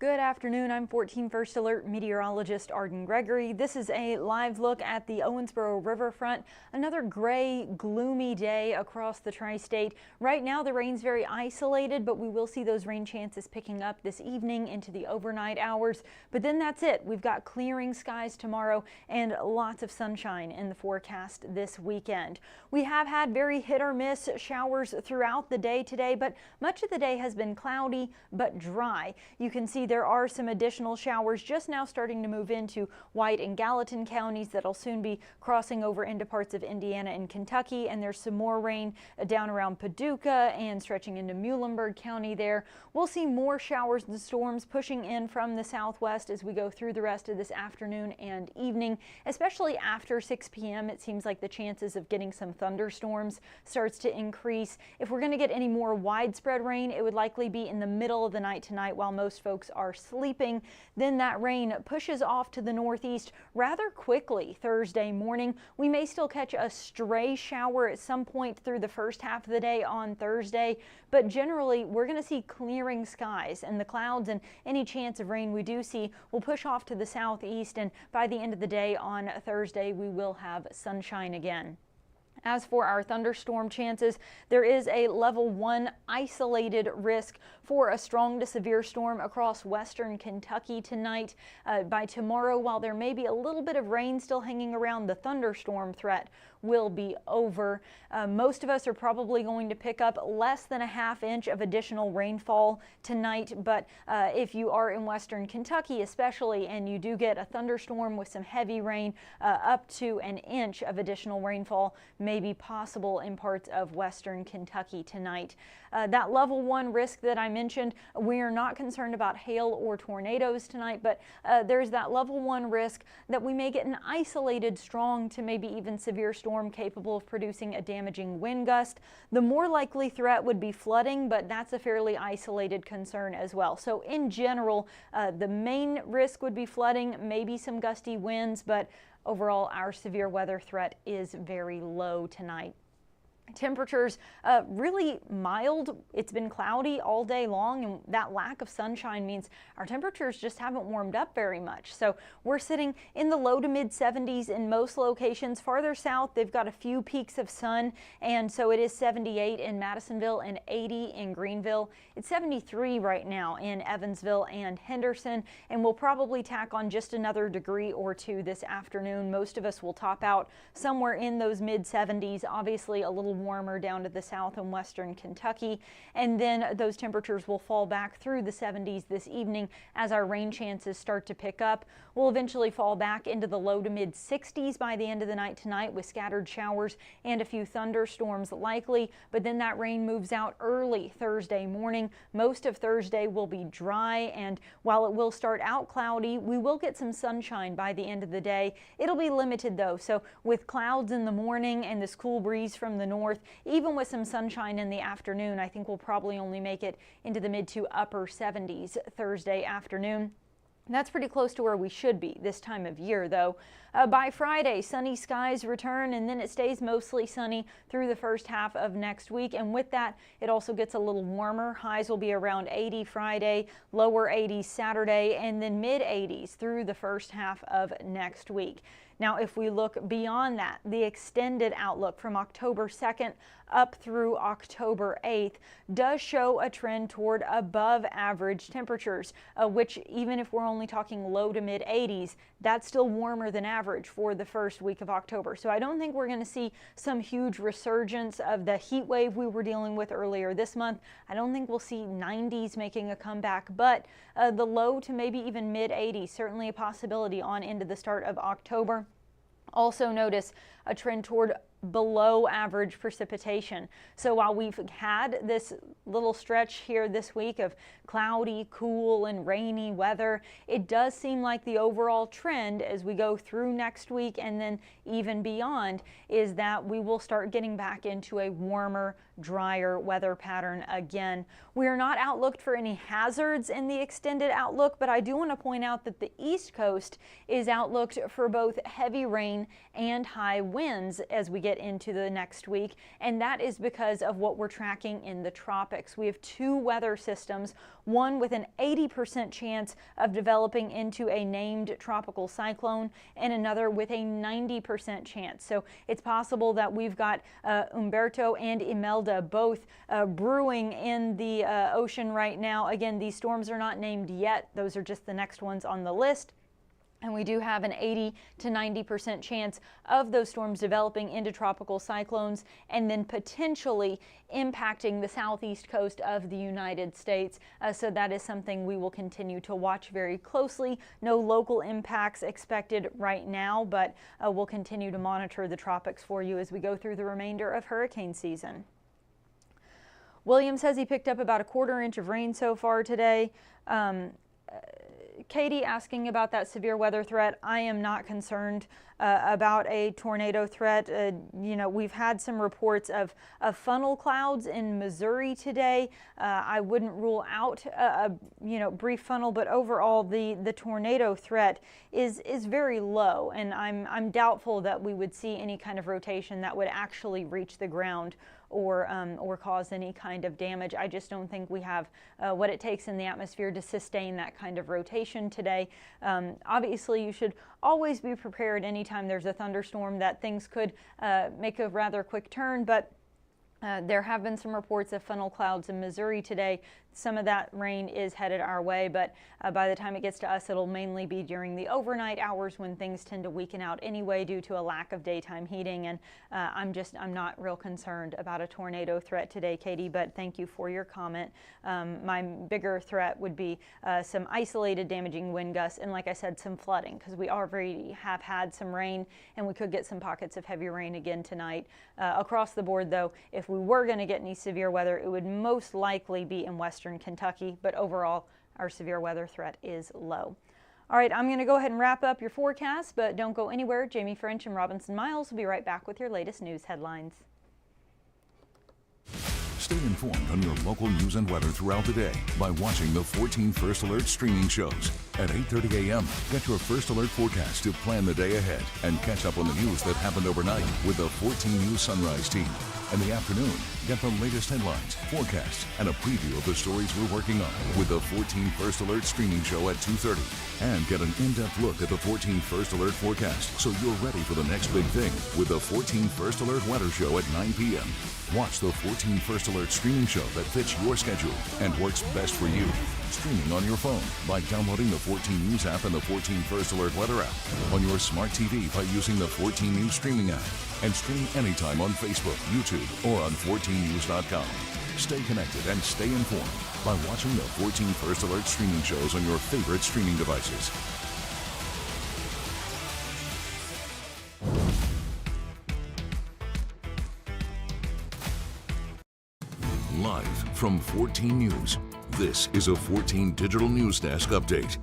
Good afternoon. I'm 14 First Alert meteorologist Arden Gregory. This is a live look at the Owensboro riverfront. Another gray, gloomy day across the tri-state. Right now the rain's very isolated, but we will see those rain chances picking up this evening into the overnight hours. But then that's it. We've got clearing skies tomorrow and lots of sunshine in the forecast this weekend. We have had very hit or miss showers throughout the day today, but much of the day has been cloudy but dry. You can see there are some additional showers just now starting to move into White and Gallatin counties that'll soon be crossing over into parts of Indiana and Kentucky, and there's some more rain down around Paducah and stretching into Muhlenberg County there. We'll see more showers and storms pushing in from the southwest as we go through the rest of this afternoon and evening, especially after 6 p.m. It seems like the chances of getting some thunderstorms starts to increase. If we're going to get any more widespread rain, it would likely be in the middle of the night tonight while most folks are sleeping. Then that rain pushes off to the northeast rather quickly Thursday morning. We may still catch a stray shower at some point through the first half of the day on Thursday, but generally we're going to see clearing skies, and the clouds and any chance of rain we do see will push off to the southeast, and by the end of the day on Thursday we will have sunshine again. As for our thunderstorm chances, there is a level 1 isolated risk for a strong to severe storm across western Kentucky tonight. By tomorrow, while there may be a little bit of rain still hanging around, the thunderstorm threat will be over. Most of us are probably going to pick up less than a ½ inch of additional rainfall tonight, but if you are in western Kentucky especially and you do get a thunderstorm with some heavy rain, up to an inch of additional rainfall may be possible in parts of western Kentucky tonight. That level 1 risk that I mentioned, we are not concerned about hail or tornadoes tonight, but there's that level 1 risk that we may get an isolated strong to maybe even severe storm capable of producing a damaging wind gust. The more likely threat would be flooding, but that's a fairly isolated concern as well. So in general, the main risk would be flooding, maybe some gusty winds, but overall our severe weather threat is very low tonight. Temperatures really mild. It's been cloudy all day long, and that lack of sunshine means our temperatures just haven't warmed up very much. So we're sitting in the low to mid 70s in most locations. Farther south, they've got a few peaks of sun, and so it is 78 in Madisonville and 80 in Greenville. It's 73 right now in Evansville and Henderson, and we'll probably tack on just another degree or two this afternoon. Most of us will top out somewhere in those mid 70s, obviously a little warmer down to the south and western Kentucky, and then those temperatures will fall back through the 70s this evening as our rain chances start to pick up. We'll eventually fall back into the low to mid 60s by the end of the night tonight with scattered showers and a few thunderstorms likely, but then that rain moves out early Thursday morning. Most of Thursday will be dry, and while it will start out cloudy, we will get some sunshine by the end of the day. It'll be limited though, so with clouds in the morning and this cool breeze from the north, even with some sunshine in the afternoon, I think we'll probably only make it into the mid to upper 70s Thursday afternoon. That's pretty close to where we should be this time of year, though. By Friday, sunny skies return, and then it stays mostly sunny through the first half of next week. And with that, it also gets a little warmer. Highs will be around 80 Friday, lower 80s Saturday, and then mid 80s through the first half of next week. Now, if we look beyond that, the extended outlook from October 2nd up through October 8th does show a trend toward above average temperatures, which even if we're only talking low to mid 80s, that's still warmer than average for the first week of October. So I don't think we're going to see some huge resurgence of the heat wave we were dealing with earlier this month. I don't think we'll see 90s making a comeback, but the low to maybe even mid 80s, certainly a possibility on into the start of October. Also notice a trend toward below average precipitation. So while we've had this little stretch here this week of cloudy, cool, and rainy weather, it does seem like the overall trend as we go through next week and then even beyond is that we will start getting back into a warmer, drier weather pattern again. We are not outlooked for any hazards in the extended outlook, but I do want to point out that the East Coast is outlooked for both heavy rain and high winds as we get get into the next week, and that is because of what we're tracking in the tropics. We have two weather systems, one with an 80% chance of developing into a named tropical cyclone and another with a 90% chance. So it's possible that we've got Humberto and Imelda both brewing in the ocean right now. Again, these storms are not named yet. Those are just the next ones on the list. And we do have an 80 to 90% chance of those storms developing into tropical cyclones and then potentially impacting the southeast coast of the United States. So that is something we will continue to watch very closely. No local impacts expected right now, but we'll continue to monitor the tropics for you as we go through the remainder of hurricane season. William says he picked up about a 1/4 inch of rain so far today. Katie asking about that severe weather threat. I am not concerned about a tornado threat. You know, we've had some reports of funnel clouds in Missouri today. I wouldn't rule out a brief funnel, but overall the tornado threat is very low, and I'm doubtful that we would see any kind of rotation that would actually reach the ground or cause any kind of damage. I just don't think we have what it takes in the atmosphere to sustain that kind of rotation today. Obviously, you should always be prepared anytime there's a thunderstorm that things could make a rather quick turn, but there have been some reports of funnel clouds in Missouri today. Some of that rain is headed our way, but by the time it gets to us, it'll mainly be during the overnight hours when things tend to weaken out anyway due to a lack of daytime heating. And I'm not real concerned about a tornado threat today, Katie, but thank you for your comment. My bigger threat would be some isolated damaging wind gusts and, like I said, some flooding, because we already have had some rain and we could get some pockets of heavy rain again tonight. Across the board, though, if we were going to get any severe weather, it would most likely be in western Kentucky, but overall our severe weather threat is low. All right, I'm going to go ahead and wrap up your forecast, but don't go anywhere. Jamie French and Robinson Miles will be right back with your latest news headlines. Stay informed on your local news and weather throughout the day by watching the 14 First Alert streaming shows. At 8:30 a.m., get your First Alert forecast to plan the day ahead and catch up on the news that happened overnight with the 14 News Sunrise team. In the afternoon, get the latest headlines, forecasts, and a preview of the stories we're working on with the 14 First Alert streaming show at 2:30. And get an in-depth look at the 14 First Alert forecast so you're ready for the next big thing with the 14 First Alert weather show at 9 p.m. Watch the 14 First Alert streaming show that fits your schedule and works best for you. Streaming on your phone by downloading the 14 News app and the 14 First Alert weather app. On your smart TV by using the 14 News streaming app. And stream anytime on Facebook, YouTube, or on 14news.com. Stay connected and stay informed by watching the 14 First Alert streaming shows on your favorite streaming devices. Live from 14 News, this is a 14 Digital News Desk update.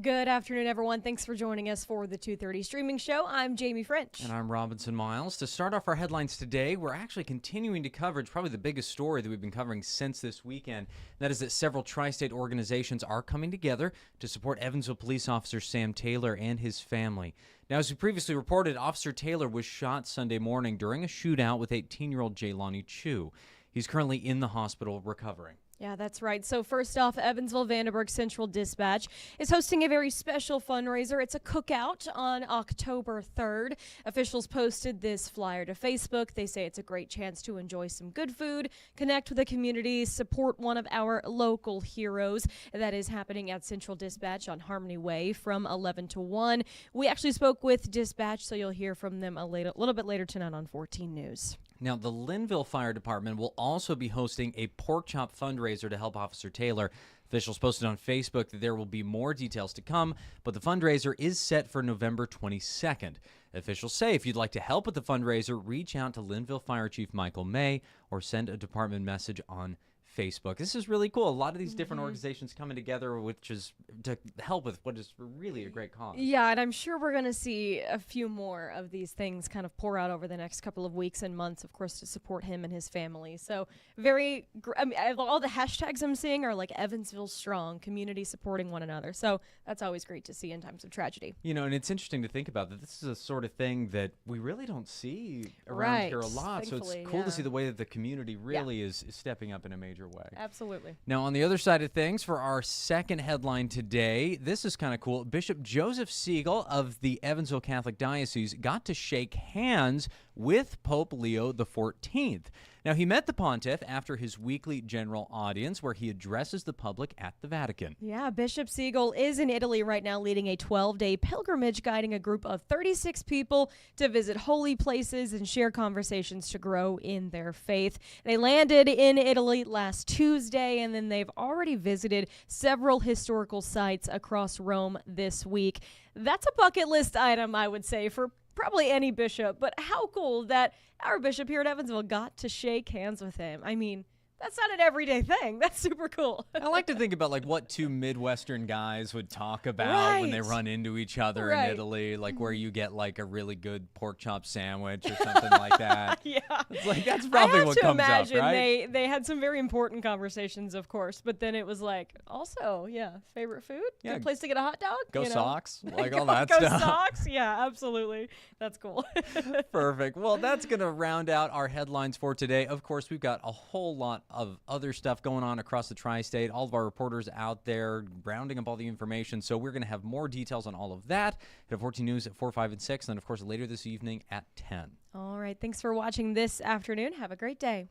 Good afternoon, everyone. Thanks for joining us for the 2:30 streaming show. I'm Jamie French. And I'm Robinson Miles. To start off our headlines today, we're actually continuing to coverage probably the biggest story that we've been covering since this weekend. That is that several tri-state organizations are coming together to support Evansville police officer Sam Taylor and his family. Now, as we previously reported, Officer Taylor was shot Sunday morning during a shootout with 18-year-old Jaylani Chu. He's currently in the hospital recovering. Yeah, that's right. So first off, Evansville Vandenberg Central Dispatch is hosting a very special fundraiser. It's a cookout on October 3rd. Officials posted this flyer to Facebook. They say it's a great chance to enjoy some good food, connect with the community, support one of our local heroes. That is happening at Central Dispatch on Harmony Way from 11 to 1. We actually spoke with Dispatch, so you'll hear from them a little bit later tonight on 14 News. Now, the Linville Fire Department will also be hosting a pork chop fundraiser to help Officer Taylor. Officials posted on Facebook that there will be more details to come, but the fundraiser is set for November 22nd. Officials say if you'd like to help with the fundraiser, reach out to Linville Fire Chief Michael May or send a department message on Facebook. This is really cool. A lot of these different organizations coming together, which is to help with what is really a great cause. Yeah, and I'm sure we're going to see a few more of these things kind of pour out over the next couple of weeks and months, of course, to support him and his family. So all the hashtags I'm seeing are like Evansville Strong, community supporting one another. So that's always great to see in times of tragedy. You know, and it's interesting to think about that this is a sort of thing that we really don't see around here a lot. So it's cool to see the way that the community really is stepping up in a major way. Absolutely. Now, on the other side of things, for our second headline today, this is kind of cool. Bishop Joseph Siegel of the Evansville Catholic Diocese got to shake hands with Pope Leo XIV. Now, he met the pontiff after his weekly general audience where he addresses the public at the Vatican. Yeah, Bishop Siegel is in Italy right now leading a 12-day pilgrimage, guiding a group of 36 people to visit holy places and share conversations to grow in their faith. They landed in Italy last Tuesday, and then they've already visited several historical sites across Rome this week. That's a bucket list item, I would say, for probably any bishop, but how cool that our bishop here at Evansville got to shake hands with him. I mean, that's not an everyday thing. That's super cool. I like to think about like what two Midwestern guys would talk about when they run into each other in Italy, like where you get like a really good pork chop sandwich or something like that. Yeah. It's like that's probably what comes up, right? They had some very important conversations, of course, but then it was like, also, favorite food? Yeah. Good place to get a hot dog? Go Sox, like all go, that go stuff. Sox? Yeah, absolutely. That's cool. Perfect. Well, that's going to round out our headlines for today. Of course, we've got a whole lot of other stuff going on across the tri-state. All of our reporters out there rounding up all the information. So we're going to have more details on all of that at 14 News at 4, 5, and 6. And, of course, later this evening at 10. All right. Thanks for watching this afternoon. Have a great day.